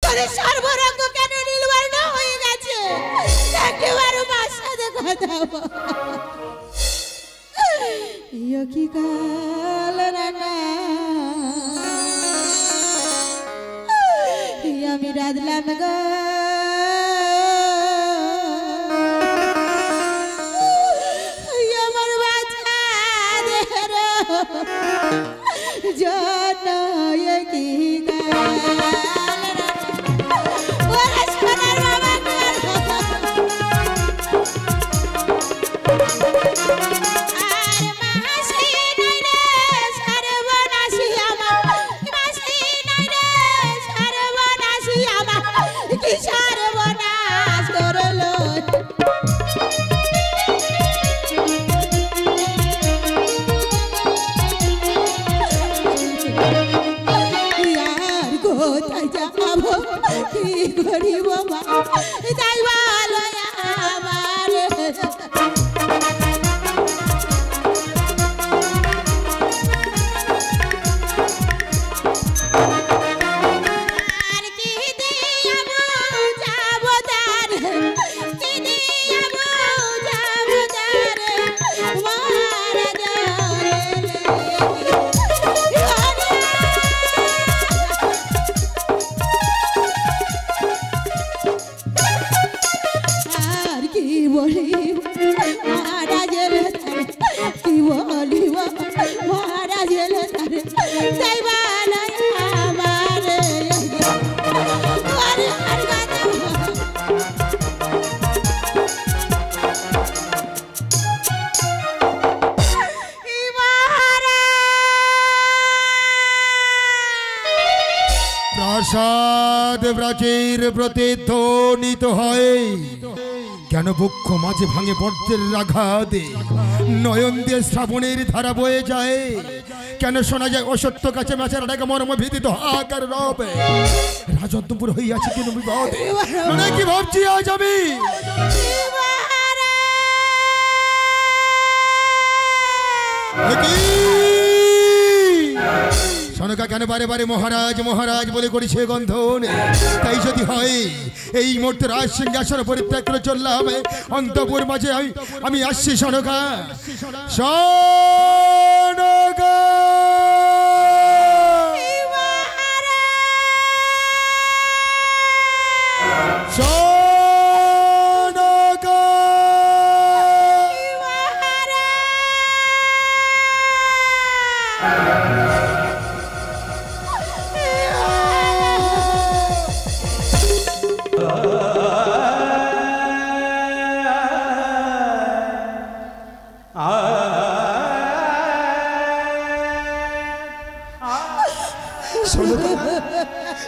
তোদের সর্বরঙ্গ কেন নীলবর্ণ হয়ে গেছে? একেবারে মার সাথে কথা বল। ইয়ো কি কাল রানা আমি রাধলাম গো আমার বাচ্চা দেহের জন্য কি প্রাসাদ ব্রাজের প্রতিধ্বনিত হয় কেন বক্ষ মাঝে ভাঙে বর্জ্যের আঘাতে নয়ন দিয়ে শ্রাবণের ধারা বয়ে যায় কেন শোনা যায় অসত্য কাছে মেচার ডাকে মর্ম ভীতিত হাকার রবে রাজত্বপুর হইয়াছে কেন বিপদে মনে কি ভাবছি আজ আমি সনকা কেন বারে বারে মহারাজ মহারাজ বলে করেছে গন্ধন তাই যদি হয় এই মুহূর্তে রাজ সিংহাসন পরিত্যাগ করে চললাম অন্তপুর মাঝে আমি আসছি সনকা সনকা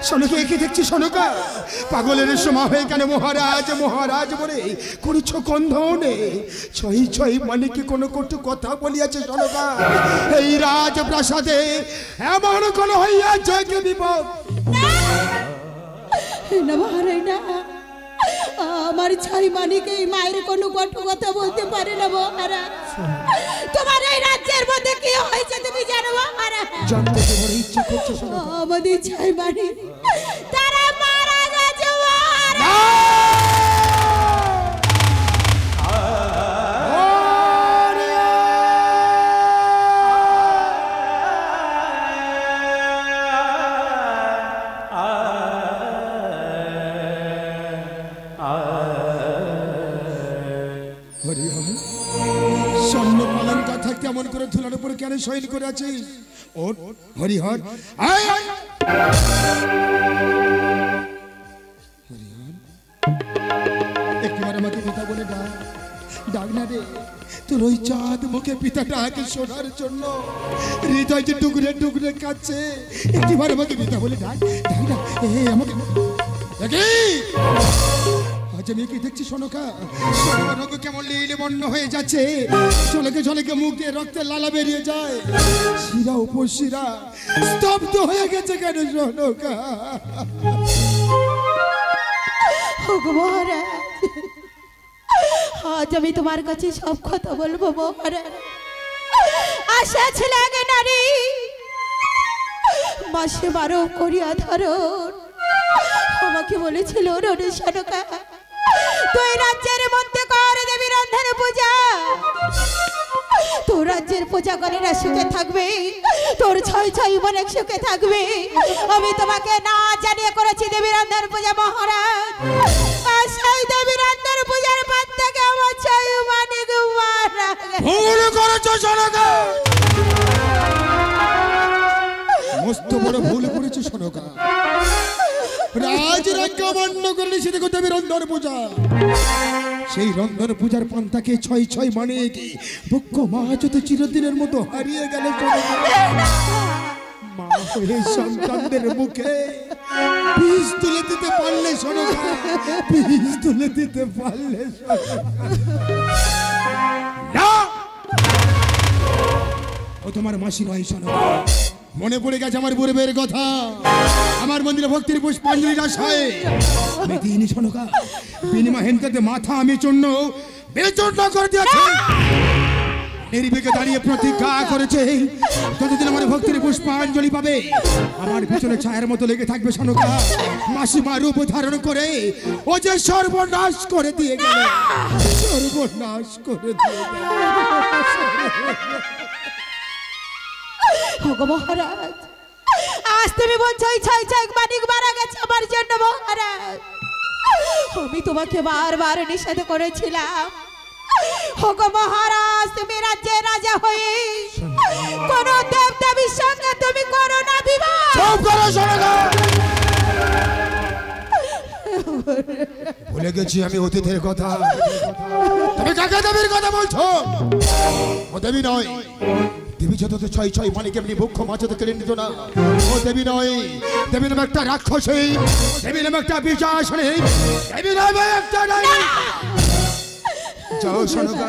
সনকা একে দেখছি সনকা পাগলের সময় হয়ে কেন মহারাজ মহারাজ বলে করেছ কন্ধনে ছয় ছয় মানে কি কোনো কটু কথা বলিয়াছে সনকা এই রাজপ্রাসাদে এমন কোন হইয়াছে কি বিপদ না মহারাজ না আমার ছাই মানিকে মায়ের কোনো কটু কথা বলতে পারে না মহারাজ তোমার এই রাজ্যের মধ্যে কি হয়েছে তুমি জানো মহারাজ জানতে তোমার ইচ্ছা করছে আমাদের ছাই মানি তারা মারা গেছে মহারাজ কেমন করে ধুলার উপরে কেন শয়ন করে আছিস ওর হরিহর একবার আমাকে পিতা বলে ডাক না রে তোর ওই চাঁদ মুখে পিতা ডাকে শোনার জন্য হৃদয় যে টুকরে টুকরে কাচ্ছে একবার আমাকে পিতা বলে ডাক না আমাকে আজ আমি কি দেখছি সনকা সনকা কেমন লীল বর্ণ হয়ে যাচ্ছে ঝলকে ঝলকে মুখ দিয়ে রক্তের লালা বেরিয়ে যায় শিরা উপশিরা স্তব্ধ হয়ে গেছে কেন সনকা মহারাজ আজ আমি তোমার কাছে সব কথা বলবো মহারাজ আশা ছিল আগে নারী মাসে 12 করিয়া ধরো আমাকে বলেছিল রোডে সনকা তুই রাজ্যের মধ্যে কর দেবী রন্ধন পূজা, তোর রাজ্যের পূজা করে না সুখে থাকবে, তোর ছয় ছয় অনেক সুখে থাকবে। আমি তোমাকে না জানিয়ে করেছি দেবী রন্ধন পূজা মহারাজ, আর সেই দেবী রন্ধন পূজার পর থেকে আমার ছয় মানিক মারা ভুল করেছো সনকা, মস্ত বড় ভুল করেছো সনকা। রাজ রাজ্য অমান্য করলে সে দেখো দেবী রন্ধন পূজা, সেই রন্ধন পূজার পন্থাকে ছয় ছয় মানে বক্ষ মা যত চিরদিনের মতো হারিয়ে গেল। মা হয়ে সন্তানদের মুখে বীজ তুলে দিতে পারলে সনকা, বীজ তুলে দিতে পারলে না, ও তোমার মাসি নয় সনকা। মনে পড়ে গেছে আমার পূর্বের কথা, আমার মন্দিরে ভক্তির পুষ্পাঞ্জলি দাস হয় আমি দিইনি সনকা, বিনিময় হেনতে মাথা আমি চূর্ণ বেচূর্ণ করে দিয়েছি। নির্ভীকে দাঁড়িয়ে প্রতিজ্ঞা করেছে যতদিন আমার ভক্তির পুষ্পাঞ্জলি পাবে আমার পিছনে ছায়ার মতো লেগে থাকবে সনকা। মাসিমা রূপ ধারণ করে ও যে সর্বনাশ করে দিয়ে গেল, সর্বনাশ করে দিয়ে গেল। মহারাজ আজ তুমি বলছো ছয় ছয় মানিক মারা গেছে আমার জন্য মহারাজ, আমি তোমাকে বারবার নিষেধ করেছিলাম। হোগো মহারাজ তুমি রাজ্যের রাজা হয়ে কোন দেব দেবীর সঙ্গে তুমি করো না বিবাহ। চুপ করো সনকা, ভুলে গেছি আমি অতীতের কথা। তুমি কাকে দেবীর কথা বলছো? ও দেবী নয়, দেবী যত ছয় ছয় মানে কেমনি বক্ষ মাঝে কেড়ে নিত না। ও দেবী নয়, দেবী নামে একটা রাক্ষসী, দেবী নামে একটা বিজাসনী, দেবী নামে একটা ডাইনি। যাও সনকা,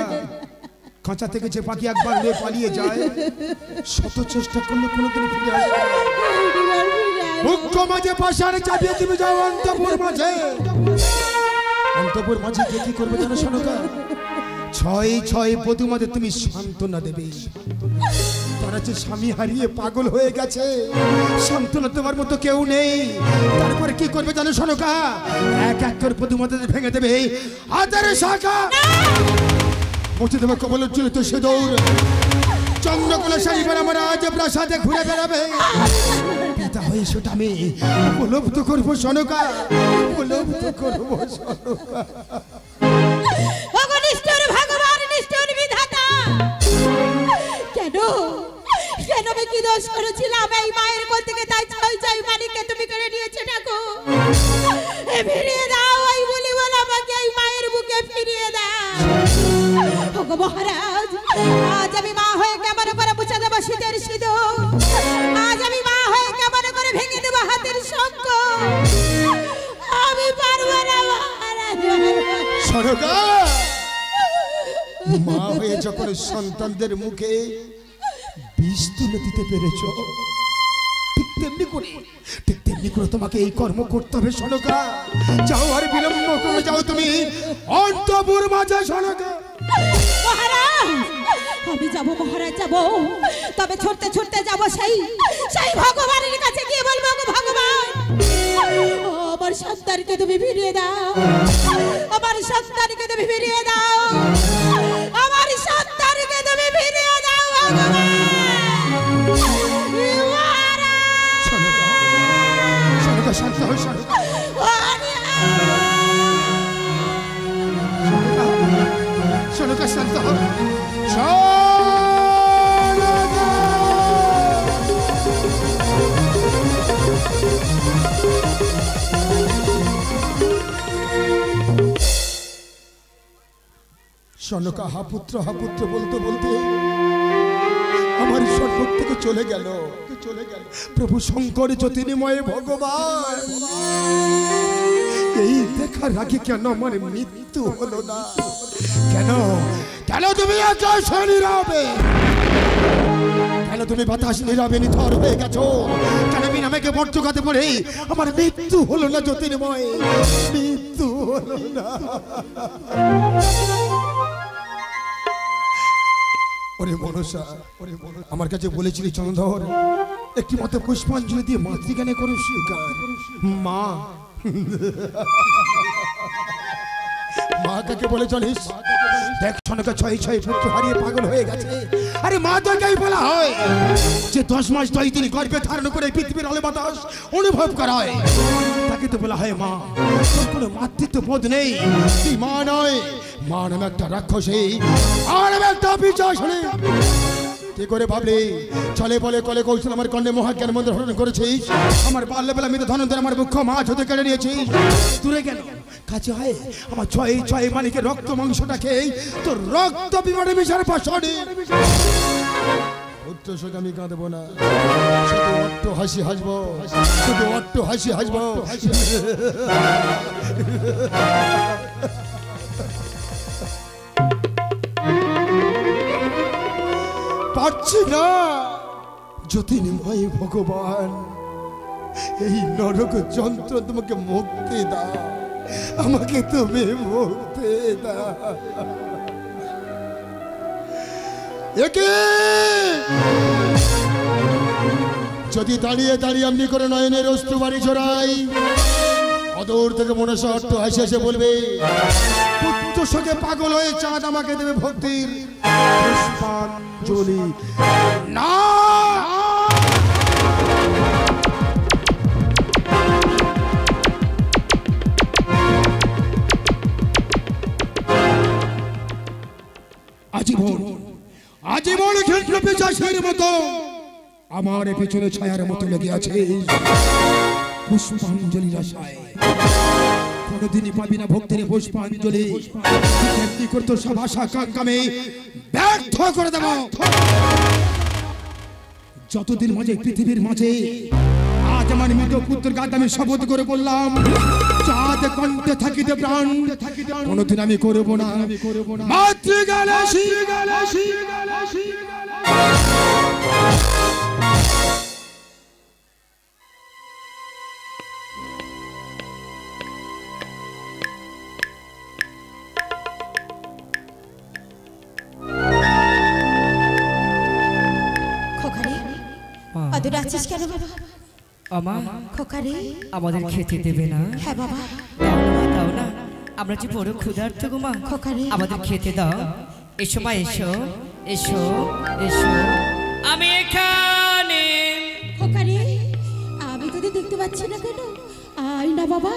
খাঁচা থেকে যে পাখি একবার উড়ে পালিয়ে যায় শত চেষ্টা করলে কোনোদিন ফিরে আসে না। বক্ষ মাঝে পাশারে চাপিয়ে তুমি যাও অন্তপুর মাঝে, অন্তপুর মাঝে গিয়ে কি করবে জানো সনকা? ছয় ছয় বধূমাদের তুমি সান্ত্বনা দেবে, তারা যে স্বামী হারিয়ে পাগল হয়ে গেছে, সান্ত্বনা তোমার মতো কেউ নেই। তারপরে কি করবে জানো সনকা? এক এক করে বধূমাদের ভেঙে দেবে হাতের শাখা, মুছে দেবে কবল চুলিত সিঁদুর, চন্দ্রকোলা শাড়ি পরে আমরা আজ প্রাসাদে ঘুরে বেড়াবে। পিতা হয়ে সেটা আমি উপলব্ধ করবো সনকা, উপলব্ধ করবো সনকা। কেন আমি কি দোষ করেছিলাম এই মায়ের কোল থেকে তাই ছয় ছয় মানিককে তুমি কেড়ে নিয়েছো ঠাকু? ফিরিয়ে দাও, এই বলি বল আমাকে এই মায়ের বুকে ফিরিয়ে দাও। ওগো মহারাজ আজ আমি মা হয়ে কেমন করে মুছে দেবো শীতের সিঁদুর, আজ আমি মা হয়ে কেমন করে ভেঙে দেবো হাতের শঙ্খ, আমি পারবো না মহারাজ। সনকা, মা হয়ে যখন সন্তানদের মুখে বিষ তুলে দিতে পেরেছ, ঠিক তেমনি করে তোমাকে এই কর্ম করতে হবে সনকা। যাও আর বিলম্ব করে যাও তুমি অন্তপুর মাঝে সনকা। মহারাজ আমি যাবো মহারাজ যাবো, তবে ছুটতে ছুটতে যাবো সেই সেই ভগবানের কাছে গিয়ে বলবো গো ভগবান আমার সন্তানকে তুমি ফিরিয়ে দাও, আমার সন্তানকে তুমি ফিরিয়ে দাও, আমার সন্তানকে তুমি ফিরিয়ে দাও ভগবান। সনকা শান্ত হও সনকা, সনকা শান্ত হও। সনকা হা পুত্র বলতে বলতে আমার সর্বক থেকে চলে গেল প্রভু শঙ্কর জ্যোতির্ময় ভগবান। এই দেখার আগে কেন আমার মৃত্যু হলো না? কেন কেন তুমি আকাশ নীরবে, কেন তুমি বাতাস নীরবে নিথর হয়ে গেছো? কেন আমি নামেকে বর্জগাতে পড়ে আমার মৃত্যু হলো না? জ্যোতির্ময় মৃত্যু হলো না। ওরে মনসা, আমার কাছে বলেছিলি চন্দ্রধর একটি মাত্র পুষ্পাঞ্জলি দিয়ে মাতৃজ্ঞানে করো স্বীকার। মা মা কাকে বলে চলিস? দেখ সোনাকা ছয় ছয় পুত্র হারিয়ে পাগল হয়ে গেছে। আরে মা তোকেই বলা হয় যে 10 মাস 10 দিন গর্ভে ধারণ করে পৃথিবীর আলো বাতাস অনুভব করা হয়, তাকে তো বলা হয় মা। তোর কোনো মাতৃত্ব বোধ নেই, তুই মা নয়, মা নামে একটা রাক্ষসী, আর নামে একটা পিশাচিনী। কি করে ভাবলি চলে বলে কলে কৌশল আমার কন্যা মহাজ্ঞান মন্দির হরণ করেছিস? আমার বাল্যবেলা মৃত ধনন্তর আমার মুখ্য মাছ হতে কেড়ে নিয়েছিস। দূরে কেন কাছে হয় আমার ছয় ছয় মালিকের রক্ত মাংসটা খেয়ে তোর রক্ত বিমানে মিশার পাশানে পুত্র শোক আমি কাঁদবো না, শুধু অট্ট হাসি হাসবো, শুধু অট্ট হাসি হাসবো। পারছি না জ্যোতির্ময় ভগবান, এই নরক যন্ত্র তোমাকে মুক্তি দাও, আমাকে তুমি মুক্তি দাও। যদি দাঁড়িয়ে দাঁড়িয়ে এমনি করে নয়নের অশ্রু বাড়ি ছড়াই, অদূর থেকে মনসা অট্ট হাসি হাসে বলবে পুত্র শোকে পাগল হয়ে চাঁদ আমাকে দেবে ভক্তির পুষ্পাঞ্জলি। না আজীবন আজীবন ক্ষেত্র পিশাচের মতো আমার পেছনে ছায়ার মতো লেগে আছে পুষ্পাঞ্জলির আশায়। কোনদিনই পাবি না ভক্তির পুষ্পাঞ্জলি, কি করতো সব আশা কাঙ্ক্ষামে ব্যর্থ করে দেব। যতদিন মাঝে পৃথিবীর মাঝে আজ আমার মৃত পুত্রের গায়ে আমি শপথ করে বললাম, চাঁদ কণ্ঠে থাকিতে প্রাণ কোনদিন আমি করব না মাতৃগালাসী। অদূরে আছিস কেন বাবা? আমা খোকারে আমাদের খেতে দেবে না? হ্যাঁ বাবা। দাও না, আমরা যে বড় ক্ষুধার্ত গো মা, খোকারে আমাদের খেতে দাও। এসো মা, এসো এসো এসো, আমি এখানে। খোকারে আমি তোদের দেখতে পাচ্ছি না কেন? আয় না বাবা,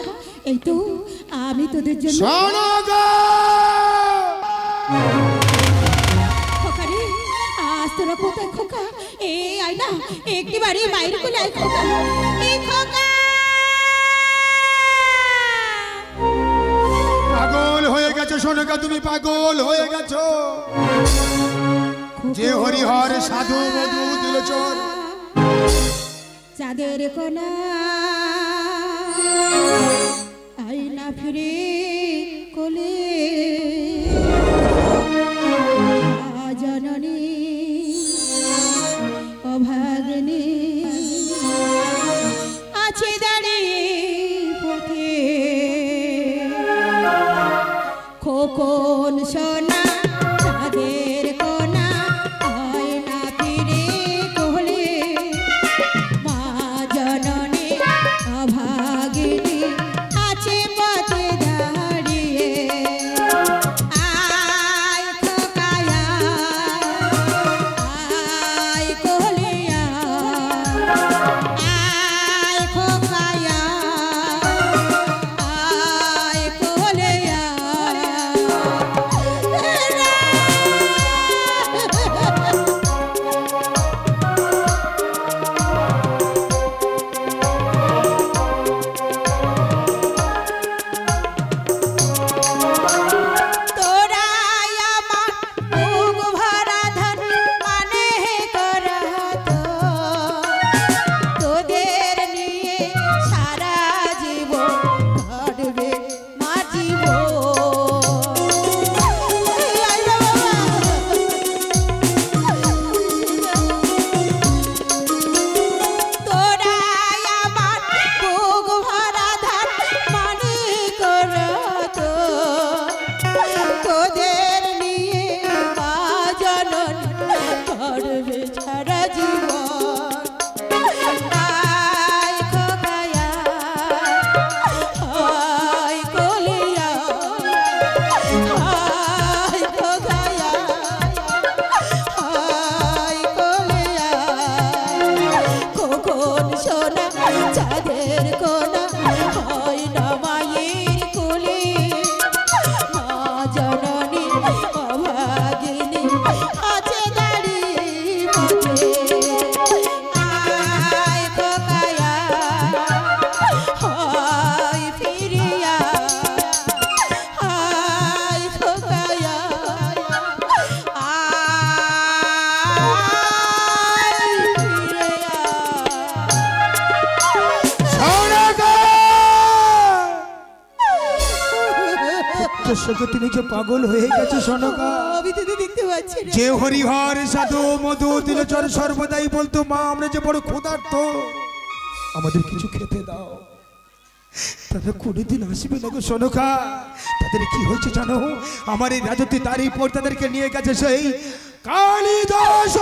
এই তো আমি তোদের জন্য। খোকারে আজ তোরা কোথায় খোকা? এই আয় না একটিবারে বাইরে কোলে আয় খোকা। এই খোকা পাগল হয়ে গেছো সোনকা, তুমি পাগল হয়ে গেছো। যে হরিহর সাধু মধু দিল চোর, চাঁদের কোনা আইনা ফিরে কোলে জননী অভাগিনী আছে দাঁড়িয়ে পথে খোকন সোনা চাঁদের কোনা আয়না ফিরে কোলে মা জননী অভাগিনী আছে পথে দাঁড়িয়ে। আয় খোকায়া আয় কোলে আয় খোকায়া আয় কোলে পুত্রের সঙ্গে তুমি যে পাগল হয়ে গেছে সনকা। আমি তো দেখতে পাচ্ছি না। যে হরিহর সাধু মধু তিলোচর সর্বদাই বলতো মা আমরা যে বড় ক্ষুধার্ত, আমাদের কিছু খেতে দাও। তারা কোনোদিন আসবে না গো সনকা। তাদের কি হয়েছে জানো? আমার এই রাজত্বে তারই পর তাদেরকে নিয়ে গেছে সেই কালিদাস।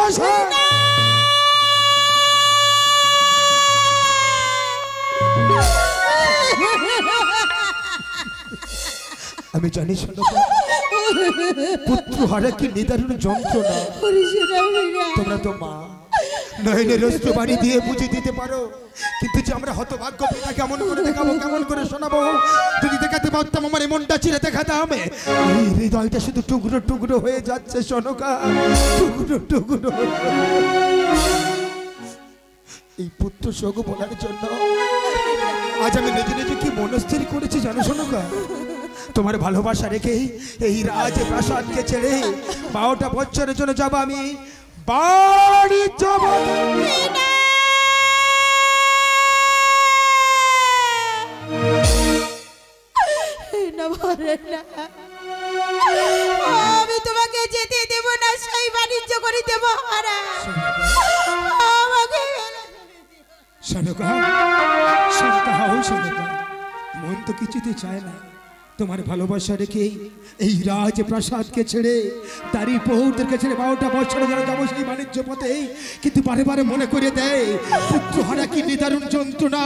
আমি জানি সনকা, পুত্র হারা কি নিদারুণ যন্ত্রণা। তোমরা তো মা, নয়নের অস্ত্র বাড়ি দিয়ে বুঝে দিতে পারো, কিন্তু যে আমরা হতভাগ্য পিতা কেমন করে দেখাবো, কেমন করে শোনাবো? যদি দেখাতে পারতাম আমার মনটা চিরে দেখাতাম। এই হৃদয়টা শুধু টুকরো টুকরো হয়ে যাচ্ছে সনকা, টুকরো টুকরো। এই পুত্র শোক বলার জন্য আজ আমি নিজে নিজে কি মনস্থির করেছি জানো সনকা? তোমার ভালোবাসা রেখে এই রাজ প্রাসাদকে ছেড়ে 12টা বছরের জন্য যাব আমি বাড়ি যাব। আমি তোমাকে যেতে দেব না, সেই বাণিজ্য করে দেব। সনকা, সনকা হও সনকা, মন তো কিছুতে চায় না তোমার ভালোবাসা রেখে এই রাজ প্রাসাদকে ছেড়ে তারই পৌরদেরকে ছেড়ে 12টা বছরে যারা যাবো সেই বাণিজ্য পথে। কিন্তু বারে বারে মনে করে দেয় পুত্র হারা কি নিদারুণ যন্ত্রণা।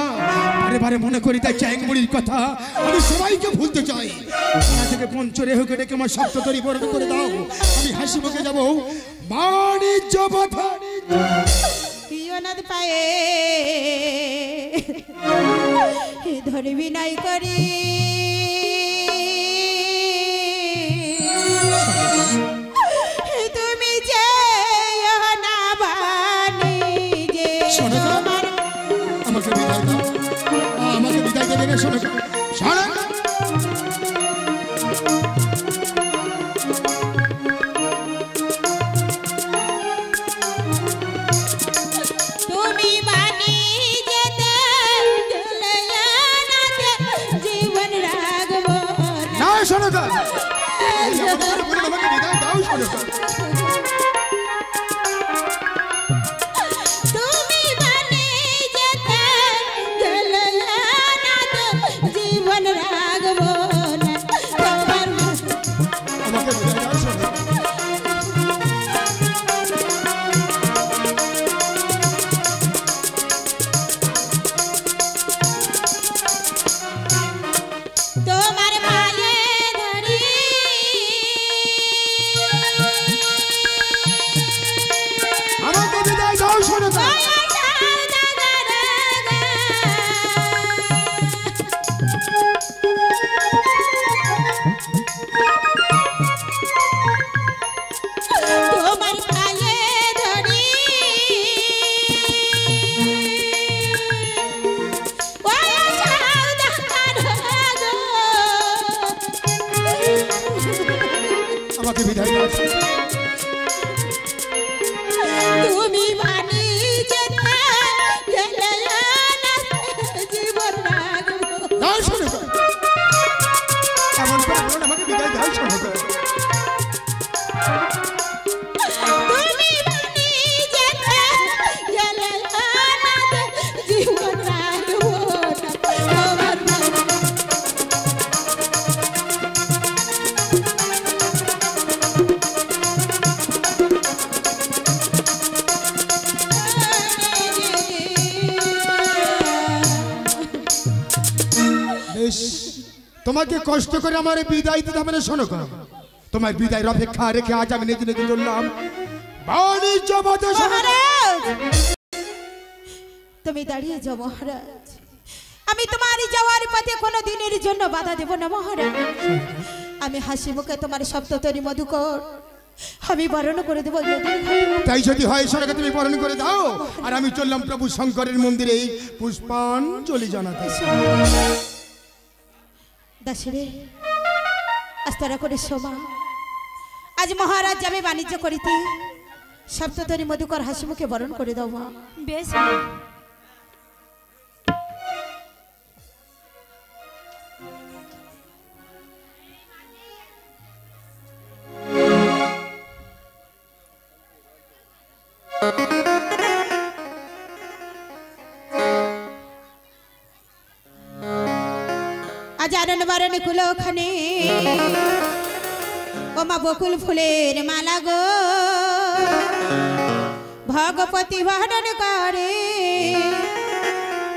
বারে বারে মনে করে দেয় চ্যাংমুড়ির কথা। আমি সবাইকে ভুলতে চাই। থেকে পঞ্চরে হোক ডেকে আমার সপ্ততরী বরণ করে দাও। আমি হাসি মুখে যাবো বাণিজ্য পথে। প্রিয়নাথ পায়ে ধরে বিনয় করি, তুমি যে না বাণিজ্যে। আমাকে বিদায় দাও, আমাকে বিদায় দেবে না সনকা। তুমি বাণিজ্যেতে জীবন রাখবো না সনকা, আমাকে বিদায় দাও সনকা। তুমি বাণিজ্যেতে জীবন রাখবো না। আমাকে বিদায় দাও সনকা। তোমার পায়ে ধরি আমাকে বিদায় দাও সনকা। তোমার পায়ে ধরি আমাকে বিদায় দাও। তুমি বাণিজ্যেতে জীবন রাখবো। দাও সনকা, এমন করে বলো না, আমাকে বিদায় দাও সনকা। তুমি বাণিজ্যেতে জীবন রাখবো না। বেশ, তোমাকে কষ্ট করে আমার বিদায় দিতে হবে না সনকা। তোমার বিদায়ের অপেক্ষা রেখে আজ আমি নিজে নিজে চললাম বাণিজ্য পথে সনকা। তুমি দাঁড়িয়ে যাও মহারাজ, আমি তোমার যাওয়ার পথে কোনো দিনের জন্য বাধা দেব না মহারাজ। আমি হাসি মুখে তোমার সপ্ততরী মধুকর আমি বরণ করে দেবো। তাই যদি হয় সনকা তুমি বরণ করে দাও, আর আমি চললাম প্রভু শঙ্করের মন্দিরে পুষ্পাঞ্জলি জানাতে। দাসিরে আস্তারা করে সোমা, আজ মহারাজ যাবে বাণিজ্য করিতে, সপ্ততরী মধুকর হাসি মুখে বরণ করে দাও মা। বেশ আজারন বারণ কুলখানে ও মা বকুল ফুলের মালা গো ভগবতী বরণ করে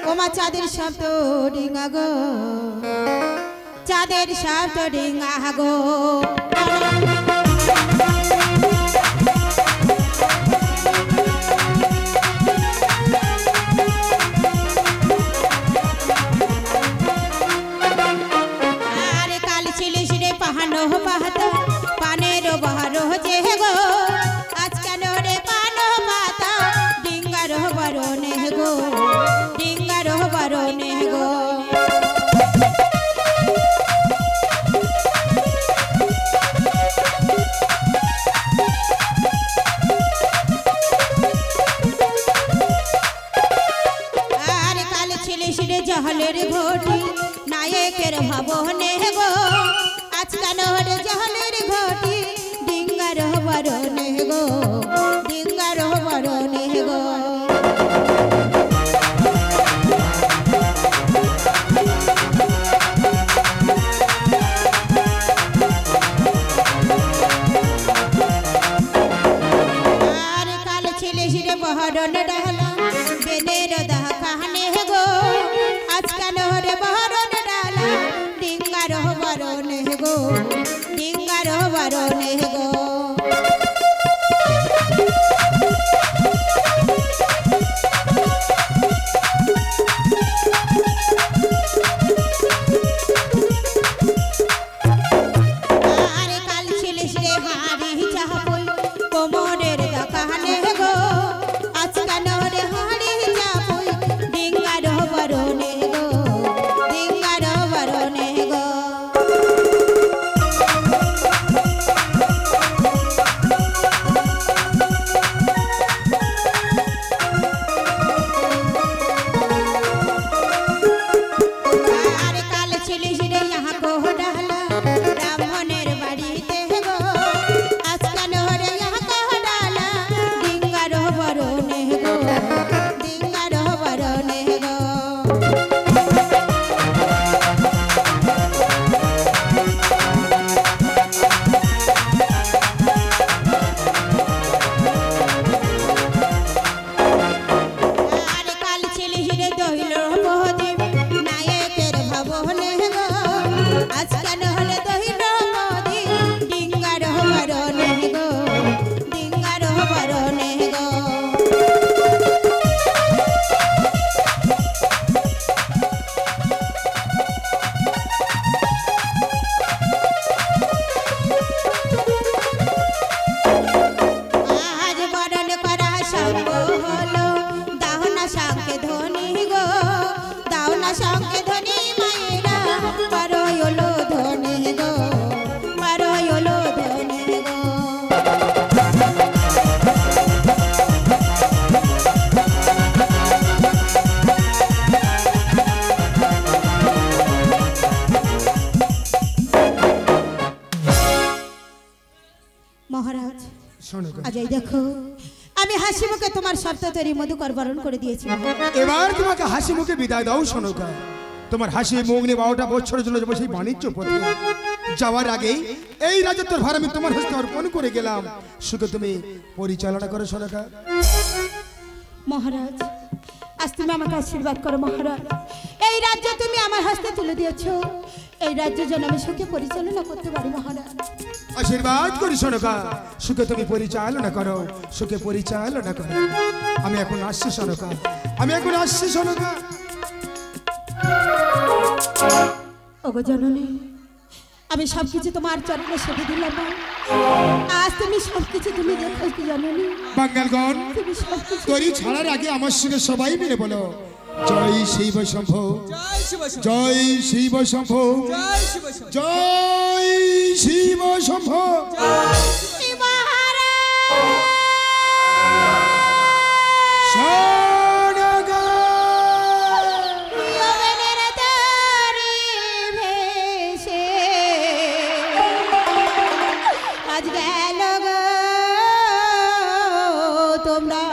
ও মা চাঁদের শব্দ ডিঙা গো চাঁদের শব্দ ডিঙা গো পাহানো পাহাতা পানের বাহারো যে গো আজ কেন রে পানো পাতা ডিঙ্গার বরণে গো ডিঙ্গার বরণে গো আর কাল ছিলিস রে জহলের ঘটি নায়কের ভবনে গো আজকাল হরে জহলের ঘটি ডিঙ্গার বরণে গো ডিঙ্গার বরণে গো আর কাল ছেলে হিরে বহরণ ডালা বেনের দাহ কাহানে গো আজকাল হরে বহরণ ডালা ডিঙ্গার বরণে গো ডিঙ্গার বরণে গো আরে কাল ছিলিস রে হাড়ি চাপই কোমরের দোকানে গো আজকাল রে হাড়ি চাপই ডিঙ্গার বরণে গো ডিঙ্গার বরণে গো আরে কাল ছিলিস রে ইহা কো ডালা ব্রাহ্মণের বাড়িতে গো আজকাল রে ইহা কো ডালা ডিঙ্গার বরণে গো ডিঙ্গার বরণে গো আরে কাল ছিলিস রে দহিল প্রদীপ নায়কের ভবনে গো আজকাল হলে দহিল প্রদীপ ডিঙ্গার বরণে গো ডিঙ্গার বরণে গো আজ বরণ করা সম্ভব হলো দাহনা সঙ্গে ধনী গো দাহনা সঙ্গে ধনী মায়েরা পারয়লো ধনী গো পারয়লো ধনী গো মহারাজ শোনো গো, আজ এই দেখো আমি হাসি মুখে তোমার শব্দ তৈরি মধুকর বরণ করে দিয়েছি এবার তোমাকে হাসি মুখে বিদায় দাও শোনকা। তোমার হাসি মুখ নিয়ে 12টা বছরের জন্য যাবো সেই বাণিজ্য পথে। যাওয়ার আগে এই রাজত্বের ভার আমি তোমার হস্তে অর্পণ করে গেলাম, শুধু তুমি পরিচালনা করো শোনকা। মহারাজ আজ তুমি আমাকে আশীর্বাদ করো মহারাজ। এই রাজ্য তুমি আমার হস্তে তুলে দিয়েছো, এই রাজ্য যেন আমি সুখে পরিচালনা করতে পারি মহারাজ। আশীর্বাদ করি শোনকা, সুখে তুমি পরিচালনা করো, সুখে পরিচালনা করো। আমি এখন আসছি শোনকা, আমি এখন আসছি শোনকা। ওগো জননী, আমি সবকিছু তোমার চরণে সেটে দিলাম। আজ তুমি সবকিছু তুমি দেখো কি জননী। বাঙ্গালগণ, তুমি সবকিছু তরি ছাড়ার আগে আমার সঙ্গে সবাই মিলে বলো জয় শিব শম্ভো, জয় শিব শম্ভো, জয় শিব শম্ভো। আজ গেল গো তোমরা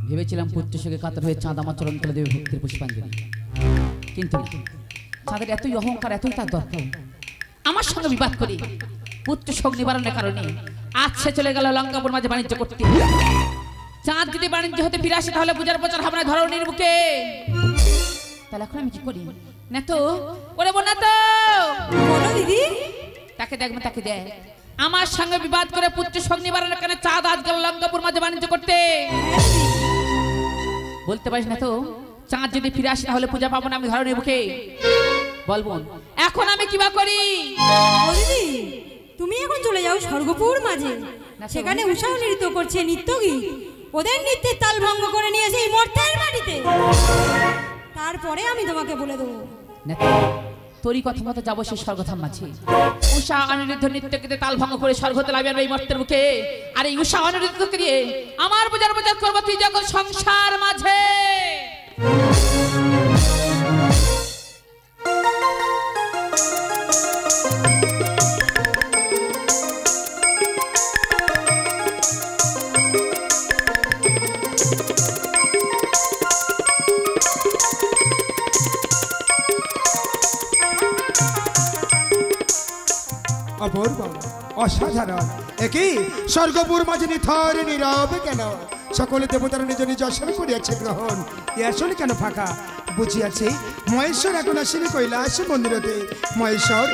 ভেবেছিলাম পুত্রের সঙ্গে কাতর হয়ে চাঁদ আমার চরণ তুলে দেবে ভক্তির পুষ্পাঞ্জলি, কিন্তু চাঁদের এতই অহংকার, এতই তার দরকার আমার সঙ্গে বিবাদ করি পুত্র শোক নিবারণের কারণে আজ সে চলে গেল লঙ্কাপুর মাঝে বাণিজ্য করতে। চাঁদ যদি বাণিজ্য হতে ফিরে আসে তাহলে পূজার প্রচার হবে না ধরণীর বুকে। তাহলে এখন আমি কি করি? না তো ওরে বোন, না তো বলো দিদি। তাকে দেখবে, তাকে দেখ আমার সঙ্গে বিবাদ করে পুত্র শোক নিবারণের কারণে চাঁদ আজ গেল লঙ্কাপুর মাঝে বাণিজ্য করতে। বলতে পারিস না তো চাঁদ যদি ফিরে আসে তাহলে পূজা পাবো না আমি ধরণীর বুকে? বলবো এখন আমি কিবা করি? ও দিদি, তুমি এখন চলে যাও স্বর্গপুর মাঝে, সেখানে উৎসাহ নৃত্য করছে নৃত্যগীত, ওদের নৃত্যের তাল ভঙ্গ করে নিয়ে এসে এই মর্তের বাড়িতে, তারপরে আমি তোমাকে বলে দেবো। তোরই কথা মতো যাবো সেই স্বর্গধাম মাঝে। উষা অনিরুদ্ধ নৃত্যকে তাল ভঙ্গ করে স্বর্গতে লাভি আনবে এই মর্তের মুখে। আর এই উষা অনিরুদ্ধকে দিয়ে আমার পূজার প্রচার করবো তুই যখন সংসার মাঝে। অপূর্ব, অসাধারণ। একই স্বর্গপুর মাঝে নিথর নীরব কেন? সকলে দেবতারা নিজ নিজ আসন করিয়াছে গ্রহণ, এ আসন কেন ফাঁকা? বুঝিয়াছি মহেশ্বর এখন আসেনি কৈলাস মন্দিরতে। মহেশ্বর